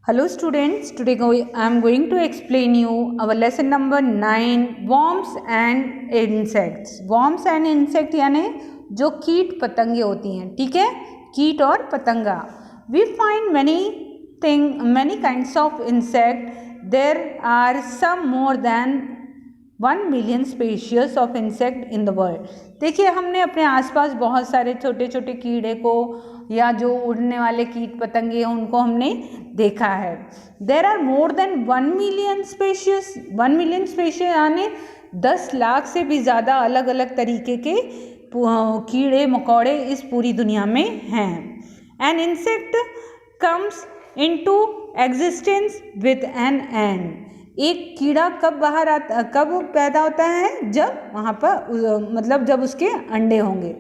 Hello students, today I am going to explain you our lesson number 9 worms and insects. Worms and insect यानी जो कीट पतंगे होती हैं, ठीक है, कीट और पतंगा. We find many kinds of insect. There are some more than 1 million species of insect in the world. देखिए हमने अपने आसपास बहुत सारे छोटे छोटे कीड़े को या जो उड़ने वाले कीट पतंगे हैं उनको हमने देखा है. There are more than 1 million species. 1 million species यानी 10 लाख से भी ज़्यादा अलग अलग तरीके के कीड़े मकोड़े इस पूरी दुनिया में हैं. An insect comes into existence with an end. एक कीड़ा कब पैदा होता है? जब वहाँ पर मतलब जब उसके अंडे होंगे.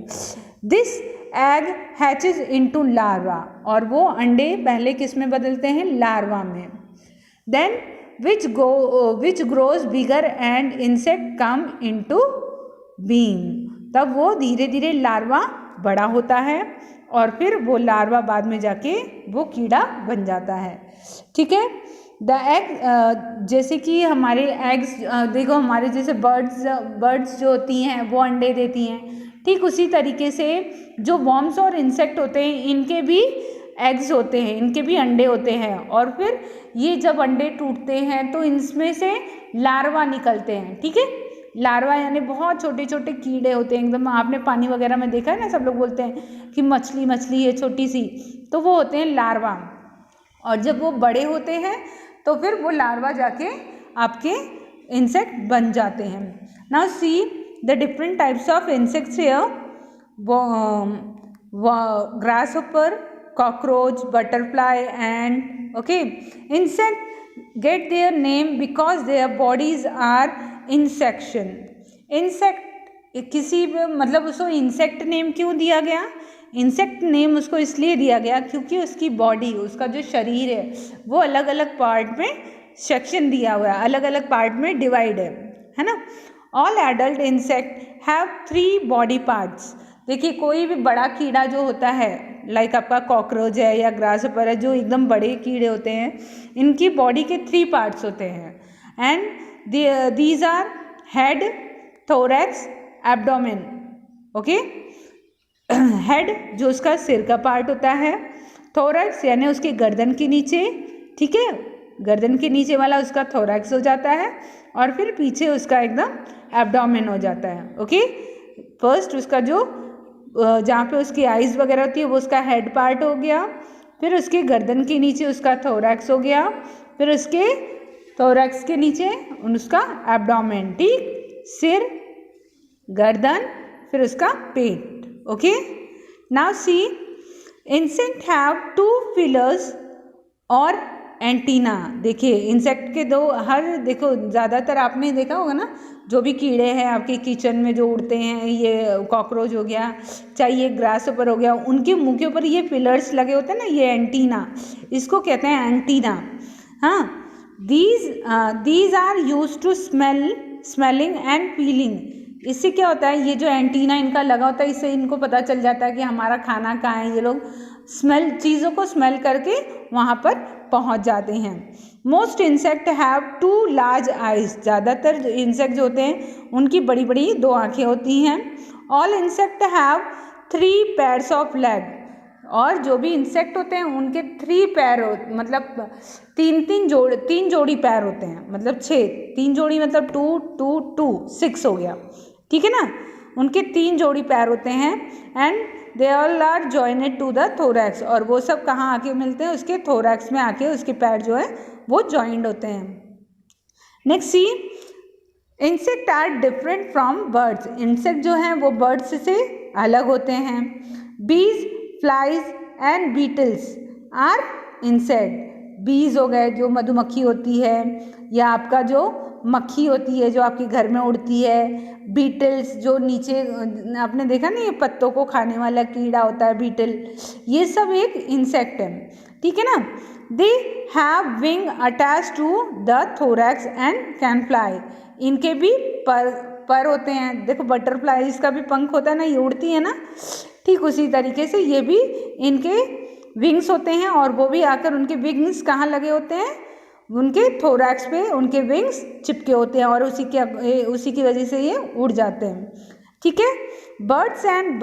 This egg hatches into larva. और वो अंडे पहले किस में बदलते हैं? लार्वा में. Then which grows bigger and insect come into beam. तब वो धीरे धीरे लार्वा बड़ा होता है और फिर वो लार्वा बाद में जाके वो कीड़ा बन जाता है. ठीक है. द एग जैसे कि हमारे एग्स देखो, हमारे जैसे बर्ड्स जो होती हैं वो अंडे देती हैं, ठीक उसी तरीके से जो वॉर्म्स और इंसेक्ट होते हैं इनके भी एग्स होते हैं, इनके भी अंडे होते हैं. और फिर ये जब अंडे टूटते हैं तो इनमें से लार्वा निकलते हैं. ठीक है. लार्वा यानी बहुत छोटे छोटे कीड़े होते हैं एकदम. आपने पानी वगैरह में देखा है ना, सब लोग बोलते हैं कि मछली है छोटी सी, तो वो होते हैं लार्वा. और जब वो बड़े होते हैं तो फिर वो लार्वा जाके आपके इंसेक्ट बन जाते हैं. Now see the different types of insects here. Grasshopper, cockroach, butterfly and okay. Insect get their name because their bodies are in section. Insect किसी मतलब उसको इंसेक्ट नेम क्यों दिया गया? इंसेक्ट नेम उसको इसलिए दिया गया क्योंकि उसकी बॉडी, उसका जो शरीर है वो अलग अलग पार्ट में सेक्शन दिया हुआ है, अलग अलग पार्ट में डिवाइड है ना. All adult insect have 3 body parts. देखिए कोई भी बड़ा कीड़ा जो होता है, लाइक आपका कॉकरोच है या ग्रासहॉपर है, जो एकदम बड़े कीड़े होते हैं, इनकी बॉडी के 3 पार्ट्स होते हैं. And these are head, thorax, abdomen. Okay. Head जो उसका सिर का पार्ट होता है, थोरैक्स यानी उसकी गर्दन के नीचे, ठीक है, गर्दन के नीचे वाला उसका थोरैक्स हो जाता है, और फिर पीछे उसका एकदम एब्डोमेन हो जाता है. ओके. फर्स्ट उसका जो जहाँ पे उसकी आइज़ वगैरह होती है वो उसका हेड पार्ट हो गया, फिर उसके गर्दन के नीचे उसका थोरैक्स हो गया, फिर उसके थोरैक्स के नीचे उसका एब्डोमेन, ठीक, सिर, गर्दन, फिर उसका पेट. Okay. Now see insect have 2 feelers और एंटीना. देखिए इंसेक्ट के देखो ज़्यादातर आपने देखा होगा ना, जो भी कीड़े हैं आपके किचन में जो उड़ते हैं, ये कॉकरोच हो गया, चाहे ये ग्रासहॉपर हो गया, उनके मुंह के ऊपर ये फिलर्स लगे होते हैं ना, ये एंटीना, इसको कहते हैं एंटीना. हाँ. These are use to smelling and feeling. इससे क्या होता है, ये जो एंटीना इनका लगा होता है, इससे इनको पता चल जाता है कि हमारा खाना कहाँ है. ये लोग चीज़ों को स्मेल करके वहाँ पर पहुँच जाते हैं. Most insect have 2 large eyes. ज़्यादातर जो इंसेक्ट जो होते हैं उनकी बड़ी बड़ी 2 आँखें होती हैं. All insect have 3 pairs of leg. और जो भी इंसेक्ट होते हैं उनके 3 पैर मतलब 3 जोड़ी पैर होते हैं, मतलब 6, 3 जोड़ी मतलब 2 2 2 6 हो गया. ठीक है ना. उनके 3 जोड़ी पैर होते हैं. And they all are joined to the thorax. और वो सब कहाँ आके मिलते हैं? उसके थोरैक्स में आके उसके पैर जो है वो जॉइंड होते हैं. Next see insect are different from birds. Insect जो हैं वो बर्ड्स से अलग होते हैं. Bees, flies and beetles are insect. Bees हो गए जो मधुमक्खी होती है, या आपका जो मक्खी होती है जो आपके घर में उड़ती है. बीटल्स जो नीचे आपने देखा ना, ये पत्तों को खाने वाला कीड़ा होता है बीटल, ये सब एक इंसेक्ट है. ठीक है ना. They have wing attach to the thorax and can fly. इनके भी पर होते हैं. देखो बटरफ्लाई, इसका भी पंख होता है ना, ये उड़ती है ना, ठीक उसी तरीके से ये भी इनके विंग्स होते हैं और वो भी आकर उनके विंग्स कहाँ लगे होते हैं, उनके थोरैक्स पे उनके विंग्स चिपके होते हैं और उसी की वजह से ये उड़ जाते हैं। ठीक है। Birds and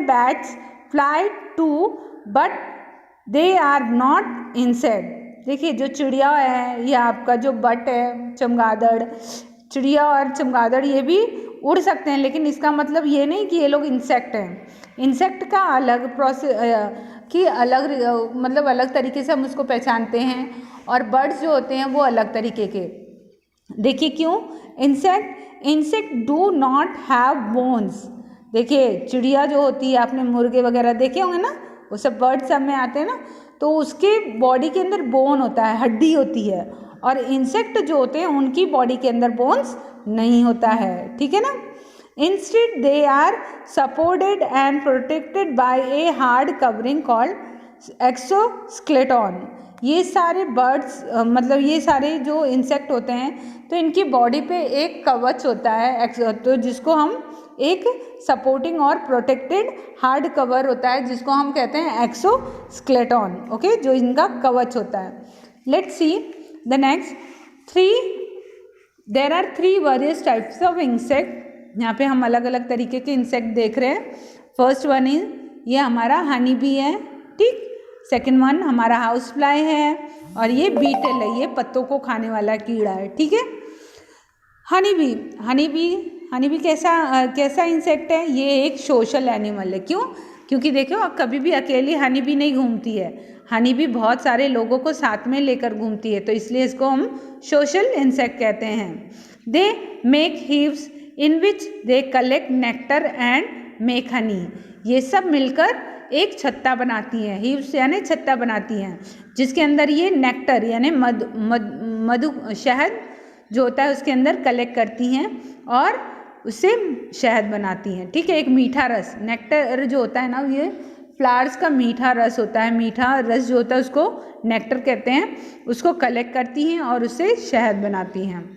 bats fly too but they are not insect. देखिए जो चिड़िया है या आपका जो बट है, चमगादड़, चिड़िया और चमगादड़ ये भी उड़ सकते हैं, लेकिन इसका मतलब ये नहीं कि ये लोग इंसेक्ट हैं। इंसेक्ट का अलग प्रोसेस कि अलग मतलब अलग तरीके से हम उसको पहचानते हैं और बर्ड्स जो होते हैं वो अलग तरीके के। देखिए क्यों, insect do not have bones. देखिए चिड़िया जो होती है, आपने मुर्गे वगैरह देखे होंगे ना, वो सब बर्ड सब में आते हैं ना, तो उसके बॉडी के अंदर बोन होता है, हड्डी होती है, और इंसेक्ट जो होते हैं उनकी बॉडी के अंदर बोन्स नहीं होता है। ठीक है ना। Instead they are supported and protected by a hard covering called exoskeleton. ये सारे बर्ड्स मतलब ये सारे जो इंसेक्ट होते हैं तो इनकी बॉडी पे एक कवच होता है, तो जिसको हम एक सपोर्टिंग और प्रोटेक्टेड हार्ड कवर होता है जिसको हम कहते हैं एक्सोस्केलेटन। ओके, जो इनका कवच होता है। Let's see the next there are 3 various types of insect. यहाँ पे हम अलग अलग तरीके के इंसेक्ट देख रहे हैं। फर्स्ट वन इज ये हमारा हनी बी है, ठीक। सेकेंड वन हमारा हाउस फ्लाई है और ये बीटल है, ये पत्तों को खाने वाला कीड़ा है। ठीक है। हनी बी कैसा इंसेक्ट है, ये एक सोशल एनिमल है। क्यों? क्योंकि देखो कभी भी अकेली हनी बी नहीं घूमती है, हनी बी बहुत सारे लोगों को साथ में लेकर घूमती है, तो इसलिए इसको हम सोशल इंसेक्ट कहते हैं। They make heaves in which they collect nectar and make Honey. ये सब मिलकर एक छत्ता बनाती हैं, हीव्स यानी छत्ता बनाती हैं, जिसके अंदर ये नेक्टर यानी मधु शहद जो होता है उसके अंदर कलेक्ट करती हैं और उससे शहद बनाती हैं। ठीक है। एक मीठा रस, नेक्टर जो होता है ना, ये फ्लावर्स का मीठा रस होता है, मीठा रस जो होता है उसको नेक्टर कहते हैं, उसको कलेक्ट करती हैं और उससे शहद बनाती हैं।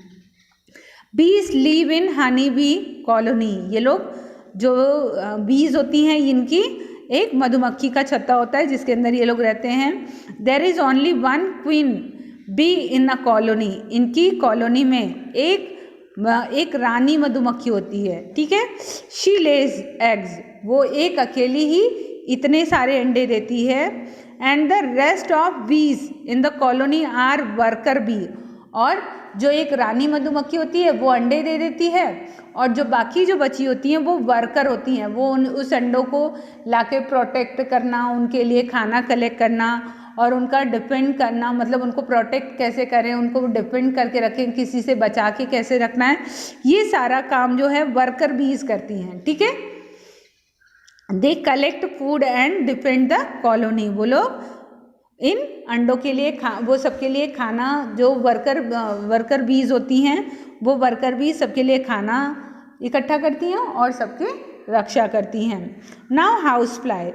बीज live in honey bee colony. ये लोग जो बीज होती हैं इनकी एक मधुमक्खी का छत्ता होता है जिसके अंदर ये लोग रहते हैं। There is only one queen bee in a colony. इनकी कॉलोनी में एक रानी मधुमक्खी होती है। ठीक है। शी लेज एग्स, वो एक अकेली ही इतने सारे अंडे देती है। And the rest of bees in the colony are worker bee. और जो एक रानी मधुमक्खी होती है वो अंडे दे देती है और जो बाकी जो बची होती हैं वो वर्कर होती हैं, वो उस अंडों को लाके प्रोटेक्ट करना, उनके लिए खाना कलेक्ट करना और उनका डिपेंड करना, मतलब उनको प्रोटेक्ट कैसे करें, उनको डिपेंड करके रखें, किसी से बचा के कैसे रखना है, ये सारा काम जो है वर्कर बीज करती हैं। ठीक है। They collect food and depend the colony. वो लोग इन अंडों के लिए वो सबके लिए खाना, जो वर्कर बीज होती हैं वो वर्कर बीज सबके लिए खाना इकट्ठा करती हैं और सबके रक्षा करती हैं। Now house fly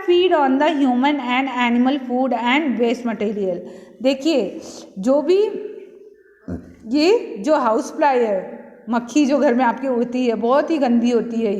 feed on the human and animal food and waste material. देखिए जो भी ये जो हाउस फ्लाई है, मक्खी जो घर में आपके उड़ती है, बहुत ही गंदी होती है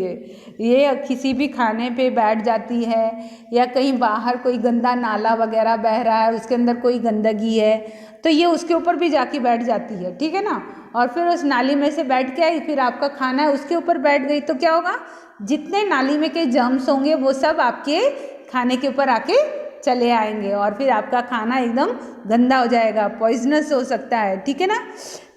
ये किसी भी खाने पे बैठ जाती है या कहीं बाहर कोई गंदा नाला वगैरह बह रहा है उसके अंदर कोई गंदगी है तो ये उसके ऊपर भी जाके बैठ जाती है। ठीक है ना। और फिर उस नाली में से बैठ के आई, फिर आपका खाना है उसके ऊपर बैठ गई तो क्या होगा, जितने नाली में के जर्म्स होंगे वो सब आपके खाने के ऊपर आके चले आएंगे और फिर आपका खाना एकदम गंदा हो जाएगा, पॉइजनस हो सकता है। ठीक है ना।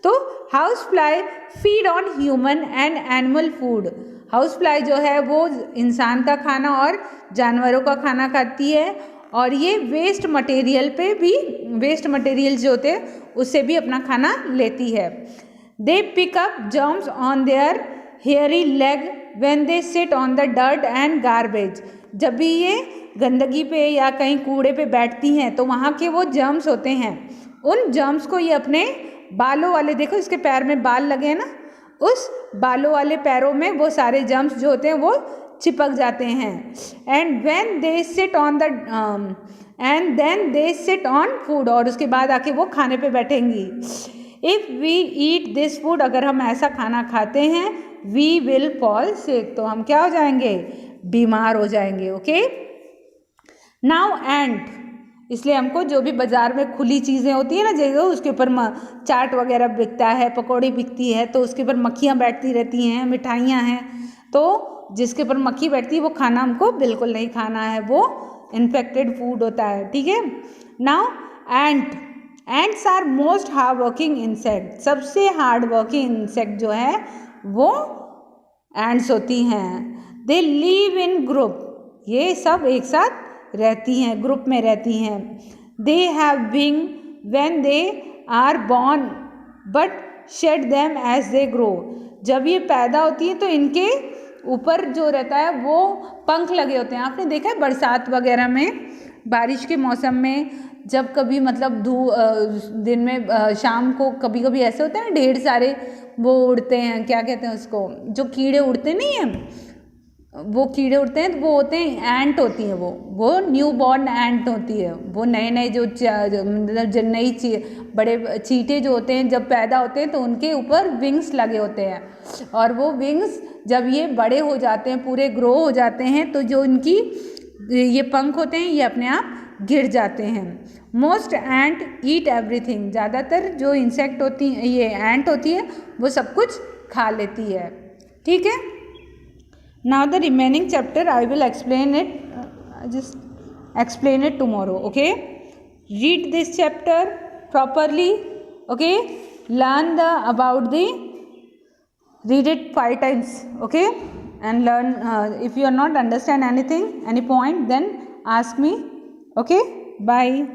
तो house fly feed on human and animal food. House fly जो है वो इंसान का खाना और जानवरों का खाना खाती है और ये वेस्ट मटेरियल जो होते हैं उससे भी अपना खाना लेती है। They pick up germs on their hairy leg when they sit on the dirt and garbage. जब भी ये गंदगी पे या कहीं कूड़े पे बैठती हैं तो वहाँ के वो जर्म्स होते हैं, उन जर्म्स को ये अपने बालों वाले, देखो इसके पैर में बाल लगे हैं ना, उस बालों वाले पैरों में वो सारे जर्म्स जो होते हैं वो चिपक जाते हैं। And when they sit on the and then they sit on food, और उसके बाद आके वो खाने पे बैठेंगी। If we eat this food, अगर हम ऐसा खाना खाते हैं, वी विल फॉल सिक, तो हम क्या हो जाएंगे, बीमार हो जाएंगे। ओके। नाउ एंट, इसलिए हमको जो भी बाज़ार में खुली चीज़ें होती है ना, जैसे उसके ऊपर चाट वगैरह बिकता है, पकौड़ी बिकती है, तो उसके ऊपर मक्खियाँ बैठती रहती हैं, मिठाइयाँ हैं, तो जिसके ऊपर मक्खी बैठती है वो खाना हमको बिल्कुल नहीं खाना है, वो इन्फेक्टेड फूड होता है, ठीक है। Now ants are most hard working insect, सबसे हार्ड वर्किंग इंसेक्ट जो है वो एंट्स होती हैं। दे लिव इन ग्रुप, ये सब एक साथ रहती हैं, ग्रुप में रहती हैं। They have wing when they are born but shed them as they grow, जब ये पैदा होती है तो इनके ऊपर जो रहता है वो पंख लगे होते हैं। आपने देखा है बरसात वगैरह में, बारिश के मौसम में जब कभी मतलब दिन में शाम को कभी कभी ऐसे होते हैं ना, ढेर सारे वो उड़ते हैं, क्या कहते हैं उसको, जो कीड़े उड़ते नहीं हैं, वो कीड़े उड़ते हैं, तो वो होते हैं एंट होती हैं, वो न्यू बॉर्न एंट होती है। वो नए नए जो मतलब जो नई बड़े चींटे जो होते हैं जब पैदा होते हैं तो उनके ऊपर विंग्स लगे होते हैं, और वो विंग्स जब ये बड़े हो जाते हैं, पूरे ग्रो हो जाते हैं, तो जो इनकी ये पंख होते हैं ये अपने आप गिर जाते हैं। मोस्ट एंट ईट एवरीथिंग, ज़्यादातर जो इंसेक्ट होती हैं, ये एंट होती है, वो सब कुछ खा लेती है, ठीक है। Now the remaining chapter I will explain it, just explain it tomorrow, okay. Read this chapter properly, okay. Learn read it 5 times, okay, and learn. If you are not understand anything, any point, then ask me, okay. Bye.